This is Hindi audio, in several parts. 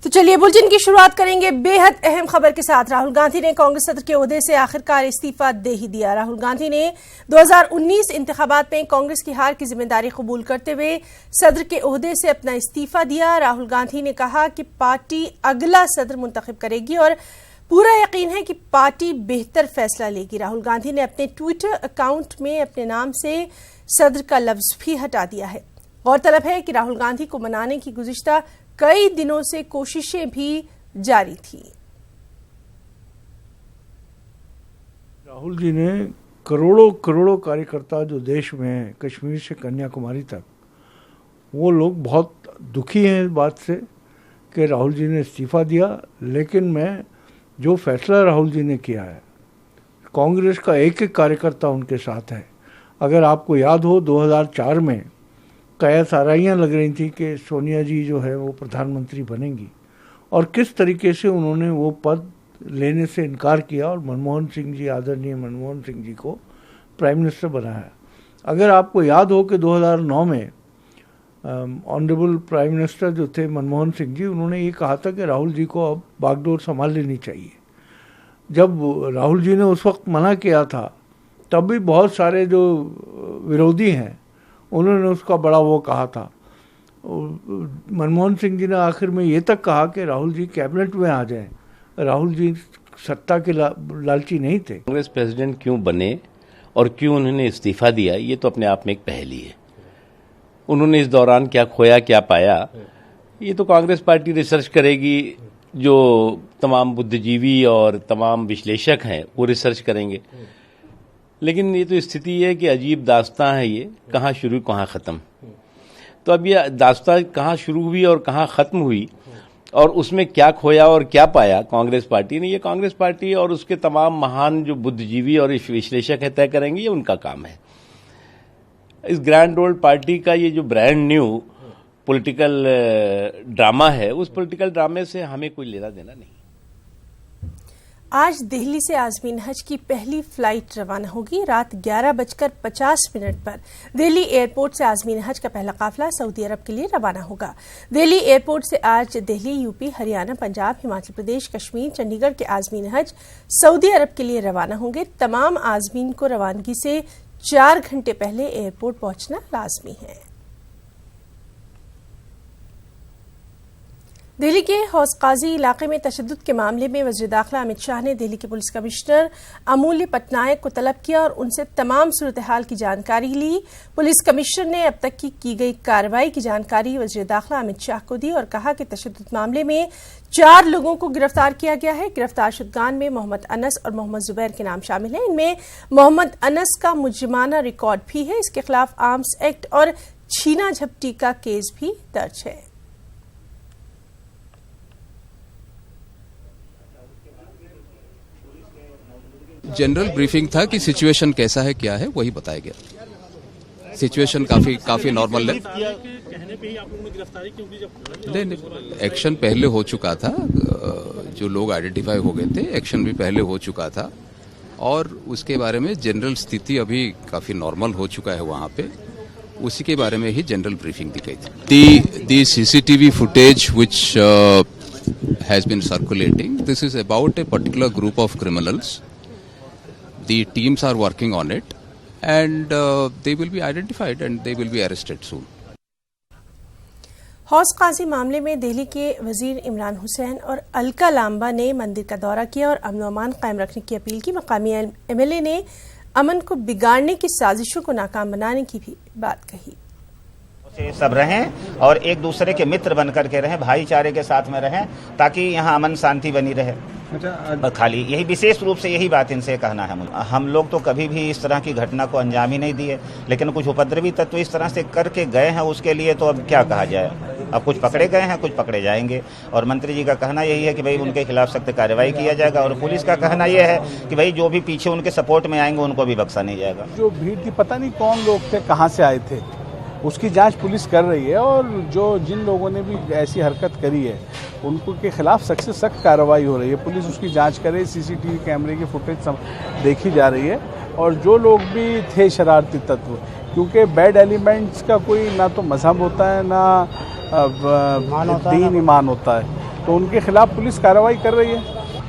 तो चलिए बुलेटिन की शुरुआत करेंगे बेहद अहम खबर के साथ। राहुल गांधी ने कांग्रेस सदर के ओहदे से आखिरकार इस्तीफा दे ही दिया। राहुल गांधी ने 2019 इंतखाबात में कांग्रेस की हार की जिम्मेदारी कबूल करते हुए सदर के ओहदे से अपना इस्तीफा दिया। राहुल गांधी ने कहा कि पार्टी अगला सदर मुंतखब करेगी और पूरा यकीन है कि पार्टी बेहतर फैसला लेगी। राहुल गांधी ने अपने ट्विटर अकाउंट में अपने नाम से सदर का लफ्ज भी हटा दिया है। गौरतलब है कि राहुल गांधी को मनाने की गुज़िश्ता कई दिनों से कोशिशें भी जारी थी। राहुल जी ने करोड़ों कार्यकर्ता जो देश में हैं, कश्मीर से कन्याकुमारी तक, वो लोग बहुत दुखी हैं इस बात से कि राहुल जी ने इस्तीफा दिया। लेकिन मैं जो फैसला राहुल जी ने किया है, कांग्रेस का एक एक कार्यकर्ता उनके साथ है। अगर आपको याद हो 2004 में कयास आराइयाँ लग रही थी कि सोनिया जी जो है वो प्रधानमंत्री बनेंगी, और किस तरीके से उन्होंने वो पद लेने से इनकार किया और मनमोहन सिंह जी, आदरणीय मनमोहन सिंह जी को प्राइम मिनिस्टर बनाया। अगर आपको याद हो कि 2009 में ऑनरेबल प्राइम मिनिस्टर जो थे मनमोहन सिंह जी, उन्होंने ये कहा था कि राहुल जी को अब बागडोर संभाल लेनी चाहिए। जब राहुल जी ने उस वक्त मना किया था, तब भी बहुत सारे जो विरोधी हैं उन्होंने उसका बड़ा वो कहा था। मनमोहन सिंह जी ने आखिर में ये तक कहा कि राहुल जी कैबिनेट में आ जाएं। राहुल जी सत्ता के लालची नहीं थे। कांग्रेस प्रेसिडेंट क्यों बने और क्यों उन्होंने इस्तीफा दिया, ये तो अपने आप में एक पहेली है। उन्होंने इस दौरान क्या खोया क्या पाया, ये तो कांग्रेस पार्टी रिसर्च करेगी। जो तमाम बुद्धिजीवी और तमाम विश्लेषक हैं वो रिसर्च करेंगे। लेकिन ये तो स्थिति है कि अजीब दास्तां है, ये कहाँ शुरू कहाँ ख़त्म। तो अब ये दास्तां कहाँ शुरू हुई और कहाँ ख़त्म हुई और उसमें क्या खोया और क्या पाया कांग्रेस पार्टी ने, ये कांग्रेस पार्टी और उसके तमाम महान जो बुद्धिजीवी और विश्लेषक है तय करेंगे। ये उनका काम है। इस ग्रैंड ओल्ड पार्टी का ये जो ब्रांड न्यू पॉलिटिकल ड्रामा है, उस पॉलिटिकल ड्रामे से हमें कोई लेना देना नहीं। आज दिल्ली से आज़मीन हज की पहली फ्लाइट रवाना होगी। रात 11:50 पर दिल्ली एयरपोर्ट से आज़मीन हज का पहला काफिला सऊदी अरब के लिए रवाना होगा। दिल्ली एयरपोर्ट से आज दिल्ली, यूपी, हरियाणा, पंजाब, हिमाचल प्रदेश, कश्मीर, चंडीगढ़ के आज़मीन हज सऊदी अरब के लिए रवाना होंगे। तमाम आज़मीन को रवानगी से 4 घंटे पहले एयरपोर्ट पहुंचना लाजमी है। दिल्ली के हौस काजी इलाके में तशद्दुद के मामले में वज़ीर दाखिला अमित शाह ने दिल्ली के पुलिस कमिश्नर अमूल्य पटनायक को तलब किया और उनसे तमाम सूरत हाल की जानकारी ली। पुलिस कमिश्नर ने अब तक की गई कार्रवाई की जानकारी वज़ीर दाखिला अमित शाह को दी और कहा कि तशद्दुद मामले में 4 लोगों को गिरफ्तार किया गया है। गिरफ्तार शुदगान में मोहम्मद अनस और मोहम्मद जुबैर के नाम शामिल हैं। इनमें मोहम्मद अनस का मुजरिमाना रिकॉर्ड भी है। इसके खिलाफ आर्म्स एक्ट और छीना झपटी का केस भी दर्ज है। जनरल ब्रीफिंग था कि सिचुएशन कैसा है, क्या है, वही बताया गया। सिचुएशन काफी नॉर्मल है। नहीं, एक्शन पहले हो चुका था। जो लोग आइडेंटिफाई हो गए थे, एक्शन भी पहले हो चुका था और उसके बारे में जनरल स्थिति अभी काफी नॉर्मल हो चुका है वहां पे। उसी के बारे में ही जनरल ब्रीफिंग दी गई थी। The CCTV footage which has been circulating, this is about a particular group of criminals. The teams are working on it and they will be identified and they will be arrested soon. हौस काजी मामले में दिल्ली के वजीर इमरान हुसैन और अलका लांबा ने मंदिर का दौरा किया और अमन अमान कायम रखने की अपील की। मकामी एमएलए ने अमन को बिगाड़ने की साजिशों को नाकाम बनाने की भी बात कही। सब रहें और एक दूसरे के मित्र बनकर के रहें, भाईचारे के साथ में रहें, ताकि यहाँ अमन शांति बनी रहे। और खाली यही विशेष रूप से यही बात इनसे कहना है मुझे। हम लोग तो कभी भी इस तरह की घटना को अंजाम ही नहीं दिए, लेकिन कुछ उपद्रवी तत्व इस तरह से करके गए हैं, उसके लिए तो अब क्या कहा जाए। अब कुछ पकड़े गए हैं, कुछ पकड़े जाएंगे और मंत्री जी का कहना यही है कि भाई उनके खिलाफ सख्त कार्रवाई किया जाएगा और पुलिस का कहना यह है कि भाई जो भी पीछे उनके सपोर्ट में आएंगे उनको भी बख्शा नहीं जाएगा। जो भीड़ थी, पता नहीं कौन लोग थे, कहाँ से आए थे, उसकी जांच पुलिस कर रही है और जिन लोगों ने भी ऐसी हरकत करी है उनको के खिलाफ सख्त से सख्त कार्रवाई हो रही है। पुलिस उसकी जांच करे, सीसीटीवी कैमरे की फुटेज देखी जा रही है और जो लोग भी थे शरारती तत्व, क्योंकि बैड एलिमेंट्स का कोई ना तो मजहब होता है ना दीन ईमान होता है, तो उनके खिलाफ पुलिस कार्रवाई कर रही है।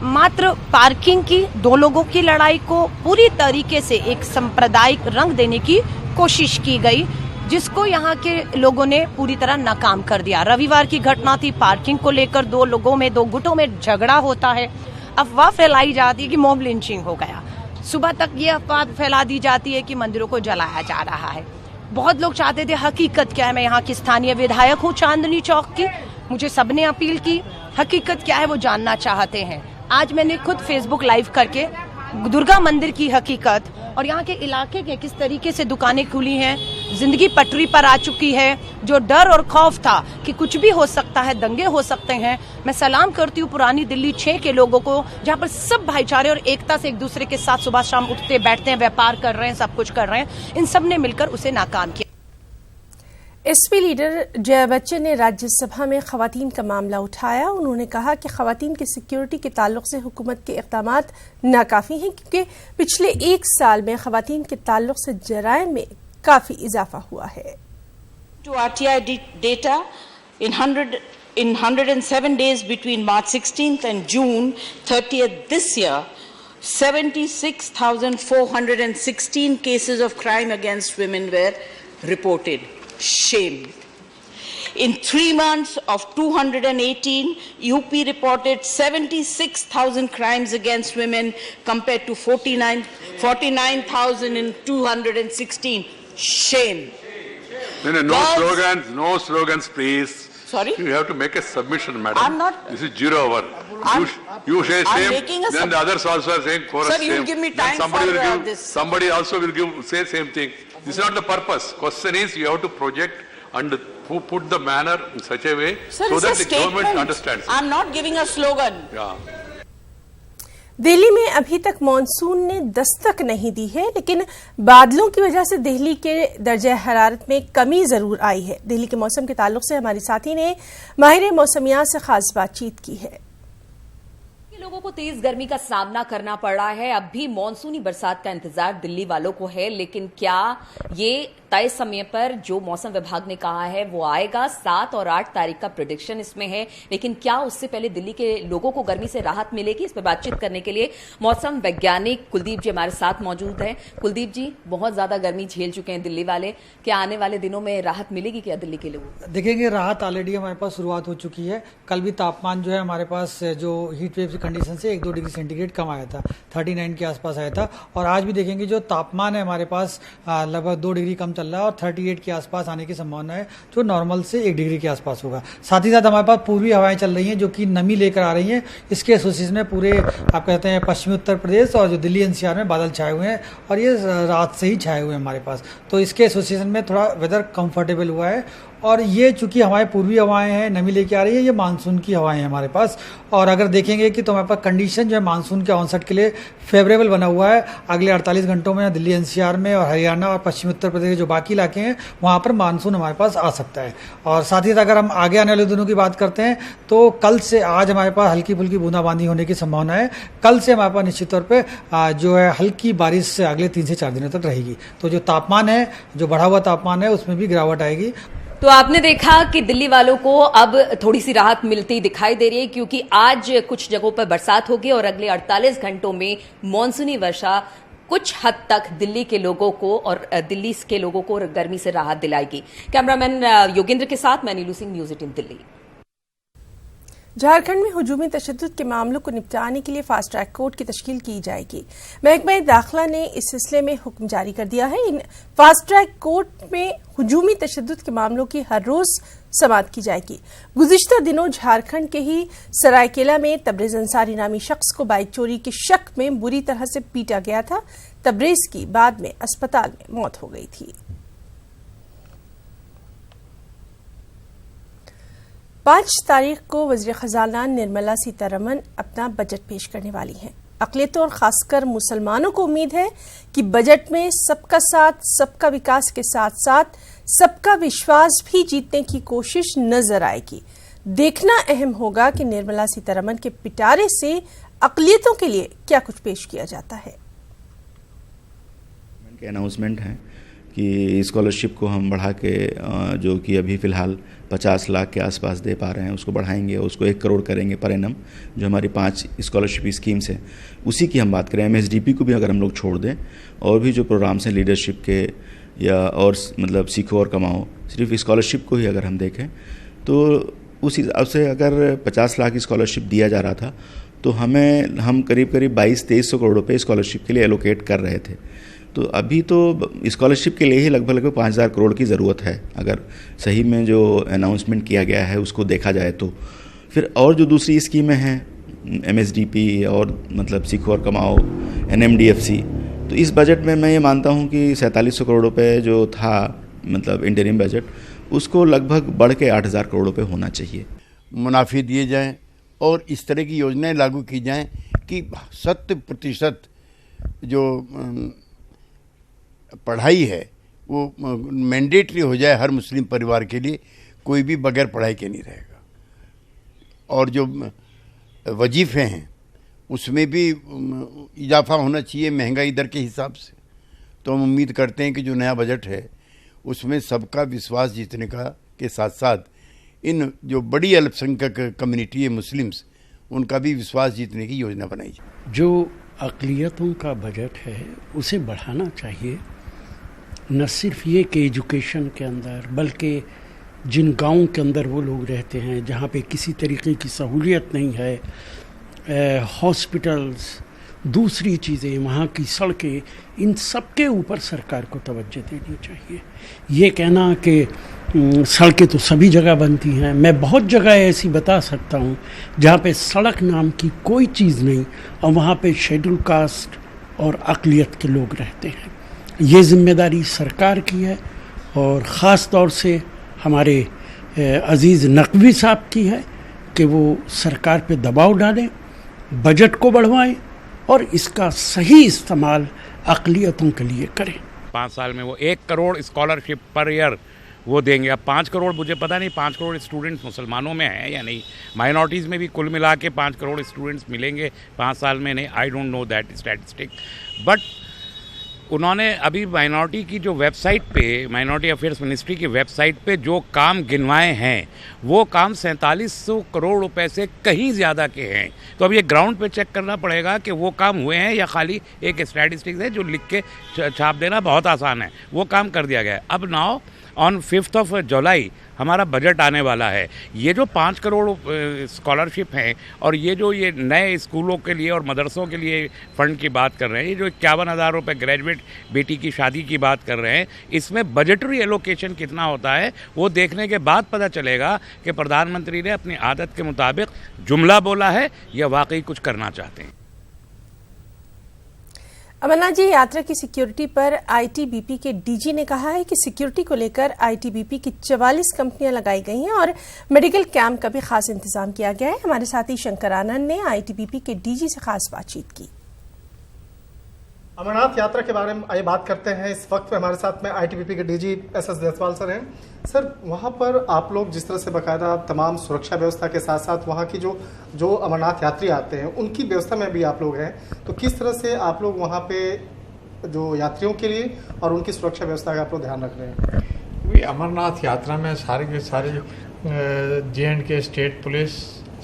मात्र पार्किंग की दो लोगों की लड़ाई को पूरी तरीके से एक सांप्रदायिक रंग देने की कोशिश की गई, जिसको यहाँ के लोगों ने पूरी तरह नाकाम कर दिया। रविवार की घटना थी, पार्किंग को लेकर दो लोगों में, दो गुटों में झगड़ा होता है, अफवाह फैलाई जाती है कि मॉब लिंचिंग हो गया। सुबह तक ये अफवाह फैला दी जाती है कि मंदिरों को जलाया जा रहा है। बहुत लोग चाहते थे हकीकत क्या है। मैं यहाँ की स्थानीय विधायक हूँ चांदनी चौक की, मुझे सबने अपील की हकीकत क्या है वो जानना चाहते हैं। आज मैंने खुद फेसबुक लाइव करके दुर्गा मंदिर की हकीकत और यहाँ के इलाके के किस तरीके से दुकानें खुली हैं, जिंदगी पटरी पर आ चुकी है। जो डर और खौफ था कि कुछ भी हो सकता है, दंगे हो सकते हैं, मैं सलाम करती हूँ पुरानी दिल्ली 6 के लोगों को, जहाँ पर सब भाईचारे और एकता से एक दूसरे के साथ सुबह शाम उठते बैठते हैं, व्यापार कर रहे हैं, सब कुछ कर रहे हैं। इन सब ने मिलकर उसे नाकाम किया। एसपी लीडर जया बच्चन ने राज्यसभा में खवातीन का मामला उठाया। उन्होंने कहा कि खवातीन की सिक्योरिटी के ताल्लुक से हुकूमत के इक़दामात नाकाफी हैं, क्योंकि पिछले 1 साल में खवातीन के ताल्लुक से जराइम में काफी इजाफा हुआ है। To RTI data, in 107 days between March 16th and June 30th this year, 76,416 cases of crime against women were reported. Shame. In 3 months of 218, UP reported 76,000 crimes against women compared to 49,000 in 216. Shame. No slogans, please. Sorry? You have to make a submission, madam. I'm not. This is 0 hour. You say I'm same, making a then the others also are saying chorus Sir, you same. give me Then time somebody for will give, this. Somebody also will say same thing. This is not the purpose. Question is you have to project and put the manner in such a way Sir, so it's that a the government statement. understands. I'm not giving a slogan. Yeah. Delhi में अभी तक मॉनसून ने दस्तक नहीं दी है, लेकिन बादलों की वजह से दिल्ली के दर्जे हरारत में कमी जरूर आई है। दिल्ली के मौसम के ताल्लुक से हमारी साथी ने माहिर मौसमियात से खास बातचीत की है। लोगों को तेज गर्मी का सामना करना पड़ रहा है। अब भी मानसूनी बरसात का इंतजार दिल्ली वालों को है, लेकिन क्या ये तय समय पर जो मौसम विभाग ने कहा है वो आएगा? 7 और 8 तारीख का प्रेडिक्शन इसमें है, लेकिन क्या उससे पहले दिल्ली के लोगों को गर्मी से राहत मिलेगी? इस पर बातचीत करने के लिए मौसम वैज्ञानिक कुलदीप जी हमारे साथ मौजूद हैं। कुलदीप जी, बहुत ज्यादा गर्मी झेल चुके हैं दिल्ली वाले, क्या आने वाले दिनों में राहत मिलेगी क्या दिल्ली के लोगों? देखेंगे, राहत ऑलरेडी हमारे पास शुरुआत हो चुकी है। कल भी तापमान जो है हमारे पास जो हीट वेव कंडीशन से 1-2 डिग्री सेंटीग्रेड कम आया था, 39 के आसपास आया था। और आज भी देखेंगे जो तापमान है हमारे पास लगभग 2 डिग्री कम चल रहा है और 38 के आसपास आने की संभावना है, जो नॉर्मल से 1 डिग्री के आसपास होगा। साथ ही साथ हमारे पास पूर्वी हवाएं चल रही हैं जो कि नमी लेकर आ रही हैं। इसके एसोसिएशन में पूरे आप कहते हैं पश्चिमी उत्तर प्रदेश और जो दिल्ली एनसीआर में बादल छाए हुए हैं और ये रात से ही छाए हुए हैं हमारे पास, तो इसके एसोसिएशन में थोड़ा वेदर कंफर्टेबल हुआ है। और ये चूंकि हमारे पूर्वी हवाएं हैं, नमी लेके आ रही है, ये मानसून की हवाएं हैं हमारे पास। और अगर देखेंगे कि तो हमारे पास कंडीशन जो है मानसून के ऑनसेट के लिए फेवरेबल बना हुआ है। अगले 48 घंटों में दिल्ली एनसीआर में और हरियाणा और पश्चिमी उत्तर प्रदेश के जो बाकी इलाके हैं वहाँ पर मानसून हमारे पास आ सकता है। और साथ ही साथ अगर हम आगे आने वाले दिनों की बात करते हैं तो कल से आज हमारे पास हल्की फुल्की बूंदाबांदी होने की संभावना है। कल से हमारे पास निश्चित तौर पर जो है हल्की बारिश से अगले 3 से 4 दिनों तक रहेगी। तो जो तापमान है, जो बढ़ा हुआ तापमान है, उसमें भी गिरावट आएगी। तो आपने देखा कि दिल्ली वालों को अब थोड़ी सी राहत मिलती दिखाई दे रही है, क्योंकि आज कुछ जगहों पर बरसात होगी और अगले 48 घंटों में मॉनसूनी वर्षा कुछ हद तक दिल्ली के लोगों को और दिल्ली के लोगों को गर्मी से राहत दिलाएगी। कैमरामैन योगेंद्र के साथ मैं नीलू सिंह, न्यूज़ 18 दिल्ली। झारखंड में हुजूमी तशद्दुद के मामलों को निपटाने के लिए फास्ट ट्रैक कोर्ट की तश्कील की जाएगी। महकमा दाखिला ने इस सिलसिले में हुक्म जारी कर दिया है। इन फास्ट ट्रैक कोर्ट में हुजूमी तशद्दुद के मामलों की हर रोज समाअत की जाएगी। गुज़िश्ता दिनों झारखंड के ही सरायकेला में तबरेज अंसारी नामी शख्स को बाइक चोरी के शक में बुरी तरह से पीटा गया था। तबरेज की बाद में अस्पताल में मौत हो गई थी। 5 तारीख को वज़ीर ख़ज़ाना निर्मला सीतारमण अपना बजट पेश करने वाली हैं। अक़लियतों और खासकर मुसलमानों को उम्मीद है कि बजट में सबका साथ, सबका विकास के साथ साथ सबका विश्वास भी जीतने की कोशिश नजर आएगी। देखना अहम होगा कि निर्मला सीतारमण के पिटारे से अक़लियतों के लिए क्या कुछ पेश किया जाता है। के अनाउंसमेंट हैं कि स्कॉलरशिप को हम बढ़ा के जो कि अभी फ़िलहाल 50 लाख के आसपास दे पा रहे हैं उसको बढ़ाएंगे, उसको 1 करोड़ करेंगे पर एनम, जो हमारी 5 स्कॉलरशिप स्कीम्स हैं उसी की हम बात करें। MSDP को भी अगर हम लोग छोड़ दें और भी जो प्रोग्राम्स हैं लीडरशिप के या और मतलब सीखो और कमाओ, सिर्फ स्कॉलरशिप को ही अगर हम देखें तो उस हिसाब से अगर 50 लाख स्कॉलरशिप दिया जा रहा था तो हम करीब 2200-2300 करोड़ रुपये स्कॉलरशिप के लिए एलोकेट कर रहे थे। तो अभी तो स्कॉलरशिप के लिए ही लगभग 5000 करोड़ की ज़रूरत है अगर सही में जो अनाउंसमेंट किया गया है उसको देखा जाए तो। फिर और जो दूसरी स्कीमें हैं MSDP और मतलब सीखो और कमाओ, NMDFC, तो इस बजट में मैं ये मानता हूँ कि 4700 करोड़ रुपये जो था मतलब इंटरिम बजट, उसको लगभग बढ़ के 8000 करोड़ रुपये होना चाहिए। मुनाफे दिए जाएं और इस तरह की योजनाएं लागू की जाएं कि 100% जो पढ़ाई है वो मैंडेटरी हो जाए हर मुस्लिम परिवार के लिए, कोई भी बगैर पढ़ाई के नहीं रहेगा। और जो वजीफ़े हैं उसमें भी इजाफा होना चाहिए महंगाई दर के हिसाब से। तो हम उम्मीद करते हैं कि जो नया बजट है उसमें सबका विश्वास जीतने का के साथ साथ इन जो बड़ी अल्पसंख्यक कम्युनिटी है मुस्लिम्स, उनका भी विश्वास जीतने की योजना बनाई जाए। जो अक़लियतों का बजट है उसे बढ़ाना चाहिए, न सिर्फ ये कि एजुकेशन के अंदर, बल्कि जिन गाँव के अंदर वो लोग रहते हैं जहाँ पे किसी तरीके की सहूलियत नहीं है, हॉस्पिटल्स, दूसरी चीज़ें, वहाँ की सड़कें, इन सब के ऊपर सरकार को तवज्जो देनी चाहिए। ये कहना कि सड़कें तो सभी जगह बनती हैं, मैं बहुत जगह ऐसी बता सकता हूँ जहाँ पे सड़क नाम की कोई चीज़ नहीं और वहाँ पे शेड्यूल कास्ट और अक़लियत के लोग रहते हैं। ये जिम्मेदारी सरकार की है और ख़ास तौर से हमारे अज़ीज़ नकवी साहब की है कि वो सरकार पे दबाव डालें, बजट को बढ़वाएं और इसका सही इस्तेमाल अक़लियतों के लिए करें। 5 साल में वो 1 करोड़ स्कॉलरशिप पर ईयर वो देंगे। अब 5 करोड़, मुझे पता नहीं 5 करोड़ स्टूडेंट्स मुसलमानों में हैं या नहीं, माइनॉरिटीज़ में भी कुल मिला के 5 करोड़ स्टूडेंट्स मिलेंगे 5 साल में, नहीं, I don't know that statistic. But उन्होंने अभी माइनॉरिटी की जो वेबसाइट पे, माइनॉरिटी अफेयर्स मिनिस्ट्री की वेबसाइट पे जो काम गिनवाए हैं वो काम 4700 करोड़ रुपए से कहीं ज़्यादा के हैं। तो अब ये ग्राउंड पे चेक करना पड़ेगा कि वो काम हुए हैं या खाली एक स्टैटिस्टिक्स है जो लिख के छाप देना बहुत आसान है, वो काम कर दिया गया है। अब नाउ ऑन 5 जुलाई हमारा बजट आने वाला है। ये जो 5 करोड़ स्कॉलरशिप हैं और ये जो ये नए स्कूलों के लिए और मदरसों के लिए फ़ंड की बात कर रहे हैं, ये जो 51,000 रुपये ग्रेजुएट बेटी की शादी की बात कर रहे हैं, इसमें बजटरी एलोकेशन कितना होता है वो देखने के बाद पता चलेगा कि प्रधानमंत्री ने अपनी आदत के मुताबिक जुमला बोला है या वाकई कुछ करना चाहते हैं। अमरनाथ जी, यात्रा की सिक्योरिटी पर ITBP के DG ने कहा है कि सिक्योरिटी को लेकर ITBP की 44 कंपनियां लगाई गई हैं और मेडिकल कैंप का भी खास इंतजाम किया गया है। हमारे साथी शंकर आनंद ने ITBP के DG से खास बातचीत की। अमरनाथ यात्रा के बारे में आइए बात करते हैं। इस वक्त हमारे साथ में ITBP के DG SS देसवाल सर हैं। सर, वहाँ पर आप लोग जिस तरह से बाकायदा तमाम सुरक्षा व्यवस्था के साथ साथ वहाँ की जो अमरनाथ यात्री आते हैं उनकी व्यवस्था में भी आप लोग हैं, तो किस तरह से आप लोग वहाँ पे जो यात्रियों के लिए और उनकी सुरक्षा व्यवस्था का आप लोग ध्यान रख रहे हैं? अमरनाथ यात्रा में सारे के सारे J&K स्टेट पुलिस,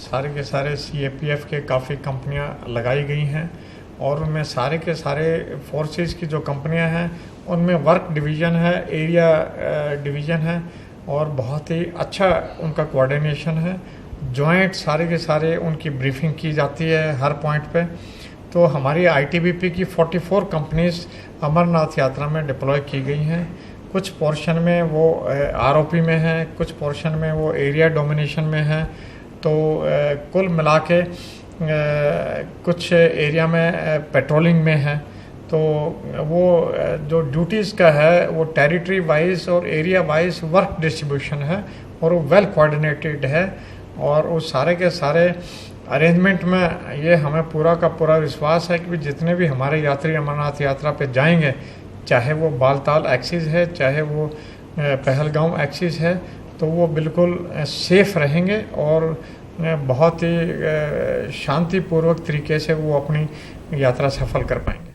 सारे के सारे CAPF के काफ़ी कंपनियाँ लगाई गई हैं और उनमें सारे के सारे फोर्सेस की जो कंपनियां हैं उनमें वर्क डिवीज़न है, एरिया डिवीज़न है और बहुत ही अच्छा उनका कोऑर्डिनेशन है। जॉइंट सारे के सारे उनकी ब्रीफिंग की जाती है हर पॉइंट पे। तो हमारी ITBP की 44 कंपनीज अमरनाथ यात्रा में डिप्लॉय की गई हैं। कुछ पोर्शन में वो ROP में है, कुछ पोर्शन में वो एरिया डोमिनेशन में है। तो कुल मिला के कुछ एरिया में पेट्रोलिंग में है। तो वो जो ड्यूटीज़ का है वो टेरिटरी वाइज और एरिया वाइज वर्क डिस्ट्रीब्यूशन है और वो वेल कोऑर्डिनेटेड है और वो सारे के सारे अरेंजमेंट में ये हमें पूरा का पूरा विश्वास है कि जितने भी हमारे यात्री अमरनाथ यात्रा पे जाएंगे, चाहे वो बालताल एक्सिस है, चाहे वो पहलगाम एक्सिस है, तो वो बिल्कुल सेफ रहेंगे और बहुत ही शांतिपूर्वक तरीके से वो अपनी यात्रा सफल कर पाएंगे।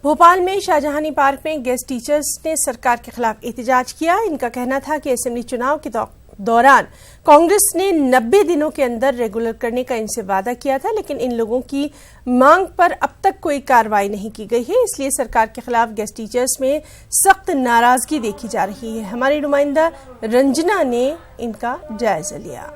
भोपाल में शाहजहानी पार्क में गेस्ट टीचर्स ने सरकार के खिलाफ एहतजाज किया। इनका कहना था कि असेंबली चुनाव के दौरान कांग्रेस ने 90 दिनों के अंदर रेगुलर करने का इनसे वादा किया था, लेकिन इन लोगों की मांग पर अब तक कोई कार्रवाई नहीं की गई है। इसलिए सरकार के खिलाफ गेस्ट टीचर्स में सख्त नाराजगी देखी जा रही है। हमारी नुमाइंदा रंजना ने इनका जायजा लिया।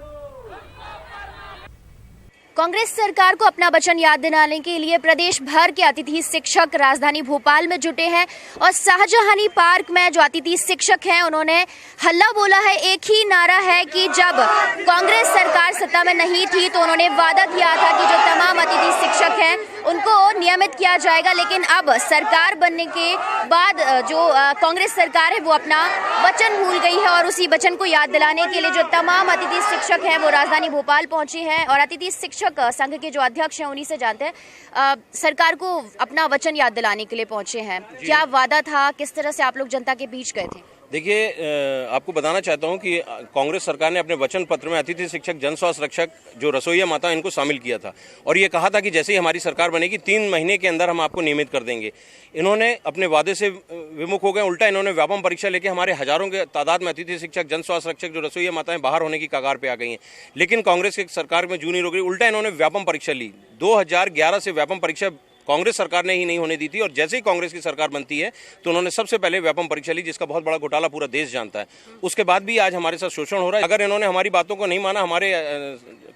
कांग्रेस सरकार को अपना वचन याद दिलाने के लिए प्रदेश भर के अतिथि शिक्षक राजधानी भोपाल में जुटे हैं और शाहजहानी पार्क में जो अतिथि शिक्षक हैं उन्होंने हल्ला बोला है। एक ही नारा है कि जब कांग्रेस सरकार सत्ता में नहीं थी तो उन्होंने वादा किया था कि जो तमाम अतिथि शिक्षक हैं उनको नियमित किया जाएगा, लेकिन अब सरकार बनने के बाद जो कांग्रेस सरकार है वो अपना वचन भूल गई है और उसी वचन को याद दिलाने के लिए जो तमाम अतिथि शिक्षक हैं वो राजधानी भोपाल पहुंचे हैं और अतिथि शिक्षक संघ के जो अध्यक्ष हैं उन्हीं से जानते हैं सरकार को अपना वचन याद दिलाने के लिए पहुंचे हैं। क्या वादा था, किस तरह से आप लोग जनता के बीच गए थे? देखिए, आपको बताना चाहता हूं कि कांग्रेस सरकार ने अपने वचन पत्र में अतिथि शिक्षक, जन स्वास्थ्य रक्षक, जो रसोइया माता इनको शामिल किया था और ये कहा था कि जैसे ही हमारी सरकार बनेगी 3 महीने के अंदर हम आपको नियमित कर देंगे। इन्होंने अपने वादे से विमुख हो गए। उल्टा इन्होंने व्यापम परीक्षा लेके हमारे हजारों के तादाद में अतिथि शिक्षक, जन स्वास्थ्य रक्षक, जो रसोइया माताएं बाहर होने की कगार पे आ गई हैं, लेकिन कांग्रेस की सरकार में जू नहीं रोक रही। उल्टा इन्होंने व्यापम परीक्षा ली। 2011 से व्यापम परीक्षा कांग्रेस सरकार ने ही नहीं होने दी थी और जैसे ही कांग्रेस की सरकार बनती है तो उन्होंने सबसे पहले व्यापम परीक्षा ली, जिसका बहुत बड़ा घोटाला पूरा देश जानता है। उसके बाद भी आज हमारे साथ शोषण हो रहा है। अगर इन्होंने हमारी बातों को नहीं माना, हमारे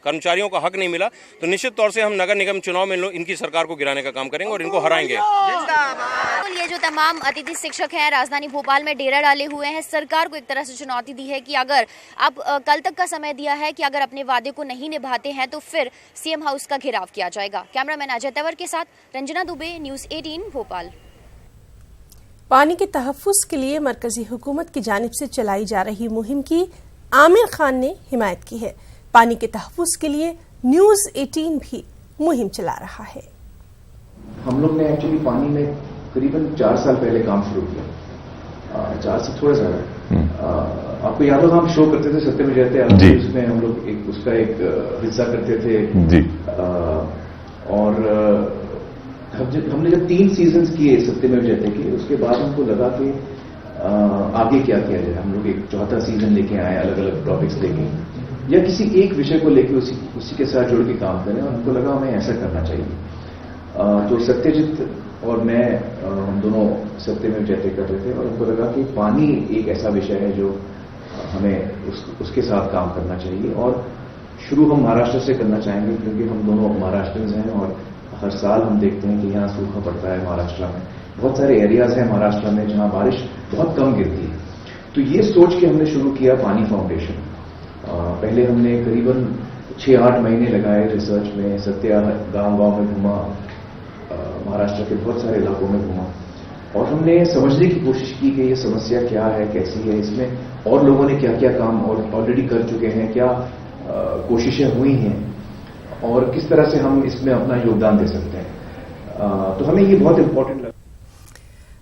कर्मचारियों का हक नहीं मिला, तो निश्चित तौर से हम नगर निगम चुनाव में इनकी सरकार को गिराने का काम करेंगे और इनको हराएंगे। ये जो तमाम अतिथि शिक्षक हैं राजधानी भोपाल में डेरा डाले हुए हैं, सरकार को एक तरह से चुनौती दी है कि अगर अब कल तक का समय दिया है कि अगर अपने वादे को नहीं निभाते हैं तो फिर सीएम हाउस का घेराव किया जाएगा। कैमरामैन अजय तंवर के साथ रंजना दुबे, न्यूज़ 18 भोपाल। पानी के तहफ्फुज़ के लिए मरकजी हुकूमत की जानिब से चलाई जा रही मुहिम की आमिर खान ने हिमायत की है। पानी के तहफ्फुज़ के लिए न्यूज़ 18 भी मुहिम चला रहा है। हम लोग ने एक्चुअली पानी में करीबन 4 साल पहले काम शुरू किया। 4 से थोड़ा सा आपको याद होगा, हम शो करते थे सत्य में जयते, उसमें हम लोग उसका एक हिस्सा करते थे जी। और हमने जब 3 सीजन्स किए सत्य में जयते के, उसके बाद हमको लगा कि आगे क्या किया जाए। हम लोग एक 4था सीजन लेके आए, अलग अलग टॉपिक्स लेके या किसी एक विषय को लेके उसी के साथ जुड़ के काम करें, और हमको लगा हमें ऐसा करना चाहिए। तो सत्यजीत और मैं, हम दोनों सत्य में जयते कर रहे थे और हमको लगा कि पानी एक ऐसा विषय है जो हमें उसके साथ काम करना चाहिए। और शुरू हम महाराष्ट्र से करना चाहेंगे क्योंकि हम दोनों महाराष्ट्रियंस हैं और हर साल हम देखते हैं कि यहाँ सूखा पड़ता है महाराष्ट्र में। बहुत सारे एरियाज हैं महाराष्ट्र में जहाँ बारिश बहुत कम गिरती है। तो ये सोच के हमने शुरू किया पानी फाउंडेशन। पहले हमने करीबन 6-8 महीने लगाए रिसर्च में, सत्या गांव-गांव में घूमा, महाराष्ट्र के बहुत सारे इलाकों में घूमा और हमने समझने की कोशिश की कि ये समस्या क्या है, कैसी है, इसमें और लोगों ने क्या क्या काम ऑलरेडी कर चुके हैं, क्या कोशिशें हुई हैं और किस तरह से हम इसमें अपना योगदान दे सकते हैं। तो हमें ये बहुत इम्पोर्टेंट लगा।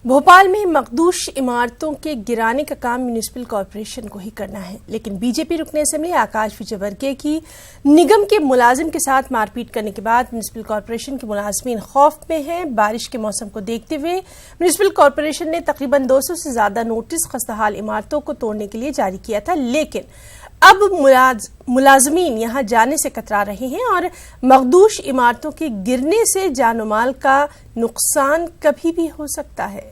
भोपाल में मखदूश इमारतों के गिराने का काम म्युनिसिपल कॉरपोरेशन को ही करना है, लेकिन बीजेपी रुकने असेंबली आकाश विजयवर्गीय की निगम के मुलाजिम के साथ मारपीट करने के बाद म्युनिसिपल कॉरपोरेशन के मुलाजमीन खौफ में हैं। बारिश के मौसम को देखते हुए म्युनिसिपल कॉरपोरेशन ने तकरीबन 200 से ज्यादा नोटिस खस्ताहाल इमारतों को तोड़ने के लिए जारी किया था, लेकिन अब मुलाजमीन यहां जाने से कतरा रहे हैं और मखदूश इमारतों के गिरने से जान और माल का नुकसान कभी भी हो सकता है।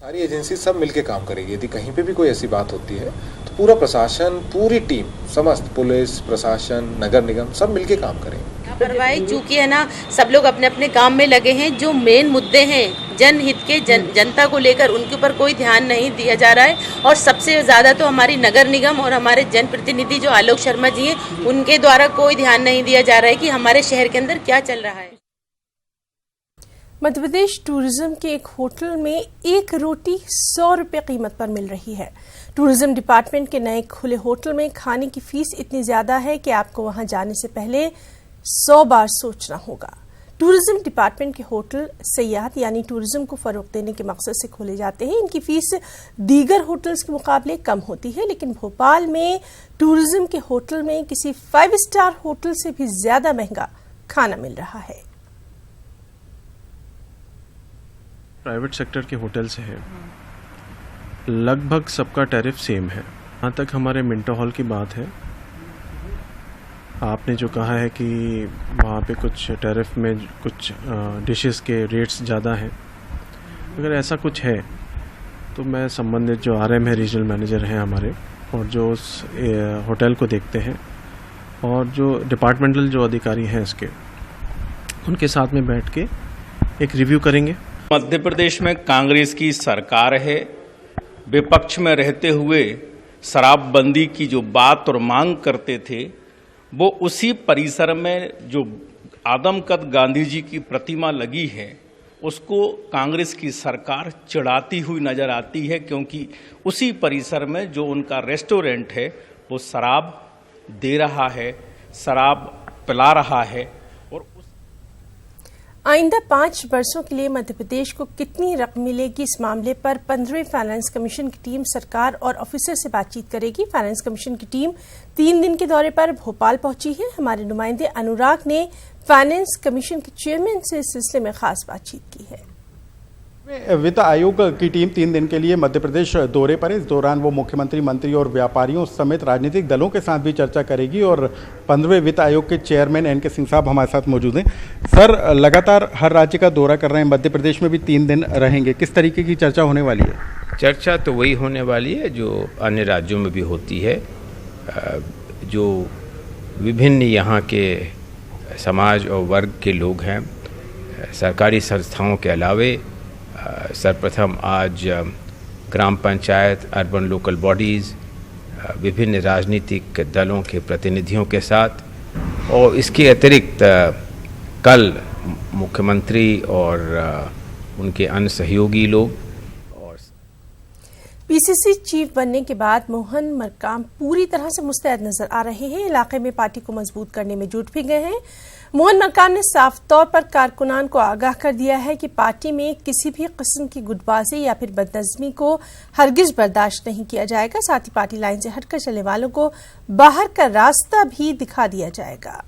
सारी एजेंसी सब मिलकर काम करेगी। यदि कहीं पे भी कोई ऐसी बात होती है तो पूरा प्रशासन, पूरी टीम, समस्त पुलिस, प्रशासन, नगर निगम सब मिलके काम करेंगे। लापरवाही चूंकि है ना, सब लोग अपने अपने काम में लगे हैं। जो मेन मुद्दे हैं जनहित के, जनता को लेकर, उनके ऊपर कोई ध्यान नहीं दिया जा रहा है। और सबसे ज्यादा तो हमारी नगर निगम और हमारे जनप्रतिनिधि जो आलोक शर्मा जी हैं, उनके द्वारा कोई ध्यान नहीं दिया जा रहा है कि हमारे शहर के अंदर क्या चल रहा है। मध्य प्रदेश टूरिज्म के एक होटल में एक रोटी 100 रुपये कीमत पर मिल रही है। टूरिज्म डिपार्टमेंट के नए खुले होटल में खाने की फीस इतनी ज्यादा है कि आपको वहां जाने से पहले 100 बार सोचना होगा। टूरिज्म डिपार्टमेंट के होटल सयाहत यानी टूरिज्म को फरोग देने के मकसद से खोले जाते हैं। इनकी फीस दीगर होटल्स के मुकाबले कम होती है, लेकिन भोपाल में टूरिज्म के होटल में किसी 5 स्टार होटल से भी ज्यादा महंगा खाना मिल रहा है। प्राइवेट सेक्टर के होटल्स हैं, लगभग सबका टैरिफ सेम है। जहाँ तक हमारे मिंटो हॉल की बात है, आपने जो कहा है कि वहाँ पे कुछ टैरिफ में कुछ डिशेस के रेट्स ज़्यादा हैं, अगर ऐसा कुछ है तो मैं संबंधित जो RM है, रीजनल मैनेजर हैं हमारे, और जो उस होटल को देखते हैं और जो डिपार्टमेंटल जो अधिकारी हैं इसके, उनके साथ में बैठ के एक रिव्यू करेंगे। मध्य प्रदेश में कांग्रेस की सरकार है, विपक्ष में रहते हुए शराबबंदी की जो बात और मांग करते थे, वो उसी परिसर में जो आदमकद गांधी जी की प्रतिमा लगी है उसको कांग्रेस की सरकार चिढ़ाती हुई नजर आती है, क्योंकि उसी परिसर में जो उनका रेस्टोरेंट है वो शराब दे रहा है, शराब पिला रहा है। आइंदा 5 वर्षों के लिए मध्य प्रदेश को कितनी रकम मिलेगी, इस मामले पर 15वें फाइनेंस कमीशन की टीम सरकार और ऑफिसर से बातचीत करेगी। फाइनेंस कमीशन की टीम 3 दिन के दौरे पर भोपाल पहुंची है। हमारे नुमाइंदे अनुराग ने फाइनेंस कमीशन के चेयरमैन से इस सिलसिले में खास बातचीत की है। वित्त आयोग की टीम 3 दिन के लिए मध्य प्रदेश दौरे पर है। इस दौरान वो मुख्यमंत्री, मंत्री और व्यापारियों समेत राजनीतिक दलों के साथ भी चर्चा करेगी और 15वें वित्त आयोग के चेयरमैन NK सिंह साहब हमारे साथ मौजूद हैं। सर, लगातार हर राज्य का दौरा कर रहे हैं, मध्य प्रदेश में भी 3 दिन रहेंगे, किस तरीके की चर्चा होने वाली है? चर्चा तो वही होने वाली है जो अन्य राज्यों में भी होती है। जो विभिन्न यहाँ के समाज और वर्ग के लोग हैं, सरकारी संस्थाओं के अलावे सर्वप्रथम आज ग्राम पंचायत, अर्बन लोकल बॉडीज़, विभिन्न राजनीतिक दलों के प्रतिनिधियों के साथ, और इसके अतिरिक्त कल मुख्यमंत्री और उनके अन्य सहयोगी लोग। PCC चीफ बनने के बाद मोहन मरकाम पूरी तरह से मुस्तैद नजर आ रहे हैं। इलाके में पार्टी को मजबूत करने में जुट भी गए हैं। मोहन मरकाम ने साफ तौर पर कारकुनान को आगाह कर दिया है कि पार्टी में किसी भी किस्म की गुटबाजी या फिर बदनज़मी को हरगिज बर्दाश्त नहीं किया जाएगा। साथ ही पार्टी लाइन से हटकर चलने वालों को बाहर का रास्ता भी दिखा दिया जाएगा।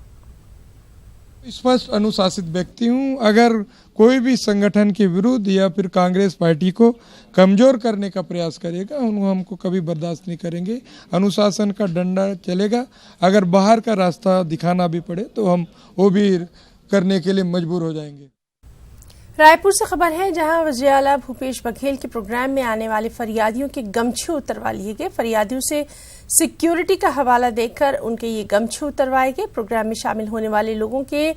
स्पष्ट अनुशासित व्यक्ति हूं। अगर कोई भी संगठन के विरुद्ध या फिर कांग्रेस पार्टी को कमजोर करने का प्रयास करेगा, हमको कभी बर्दाश्त नहीं करेंगे। अनुशासन का डंडा चलेगा। अगर बाहर का रास्ता दिखाना भी पड़े तो हम वो भी करने के लिए मजबूर हो जाएंगे। रायपुर से खबर है, जहां वज़ीर आला भूपेश बघेल के प्रोग्राम में आने वाले फरियादियों के गमछे उतरवा लिए गए। फरियादियों से सिक्योरिटी का हवाला देकर उनके ये गमछे उतरवाए गए। प्रोग्राम में शामिल होने वाले लोगों के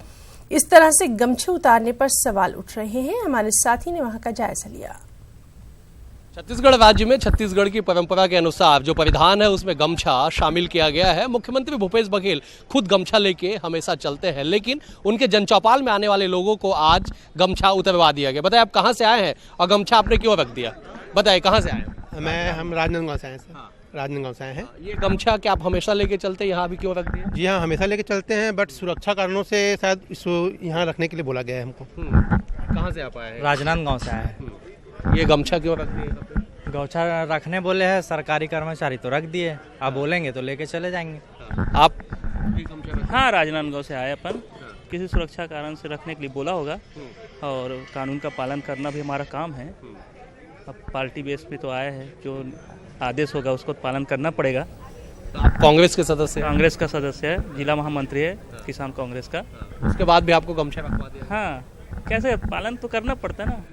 इस तरह से गमछे उतारने पर सवाल उठ रहे हैं। हमारे साथी ने वहां का जायजा लिया। छत्तीसगढ़ राज्य में छत्तीसगढ़ की परंपरा के अनुसार जो परिधान है उसमें गमछा शामिल किया गया है। मुख्यमंत्री भूपेश बघेल खुद गमछा लेके हमेशा चलते हैं, लेकिन उनके जनचौपाल में आने वाले लोगों को आज गमछा उतरवा दिया गया। बताइए, आप कहाँ से आए हैं और गमछा आपने क्यों रख दिया? बताइए, कहाँ से आए? हम राजनांदगांव से आए हैं। राजनांदगांव से आए हैं। ये गमछा क्या आप हमेशा लेके चलते हैं, यहाँ भी क्यों रख दिया? जी हाँ, हमेशा लेके चलते हैं, बट सुरक्षा कारणों से शायद इसको यहाँ रखने के लिए बोला गया है हमको। कहाँ से आप आए हैं? राजनांदगांव से आए हैं। ये गमछा क्यों रख दिए? गौछा रखने बोले हैं सरकारी कर्मचारी, तो रख दिए। आप बोलेंगे तो लेके चले जाएंगे। आप? हाँ, राजनांदगांव से आए अपन, किसी सुरक्षा कारण से रखने के लिए बोला होगा, और कानून का पालन करना भी हमारा काम है। अब पार्टी बेस पे तो आए हैं, जो आदेश होगा उसको पालन करना पड़ेगा। आप कांग्रेस के सदस्य? कांग्रेस का सदस्य है, जिला महामंत्री है किसान कांग्रेस का। उसके बाद भी आपको गमछा रखवा दिया? हाँ, कैसे पालन तो करना पड़ता है ना।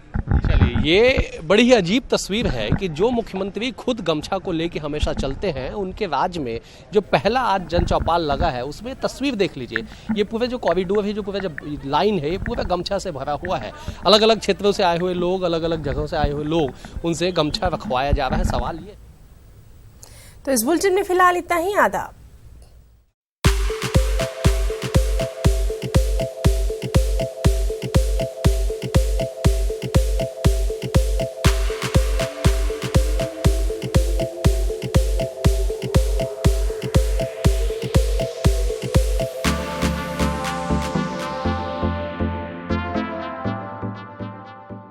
चलिए, ये बड़ी ही अजीब तस्वीर है कि जो मुख्यमंत्री खुद गमछा को लेके हमेशा चलते हैं, उनके राज्य में जो पहला आज जन चौपाल लगा है उसमें तस्वीर देख लीजिए। ये पूरे जो कॉरिडोर है, जो पूरा जो लाइन है, ये पूरा गमछा से भरा हुआ है। अलग अलग क्षेत्रों से आए हुए लोग, अलग अलग जगहों से आए हुए लोग, उनसे गमछा रखवाया जा रहा है। सवाल ये। तो इस बुलेटिन में फिलहाल इतना ही। आदाब।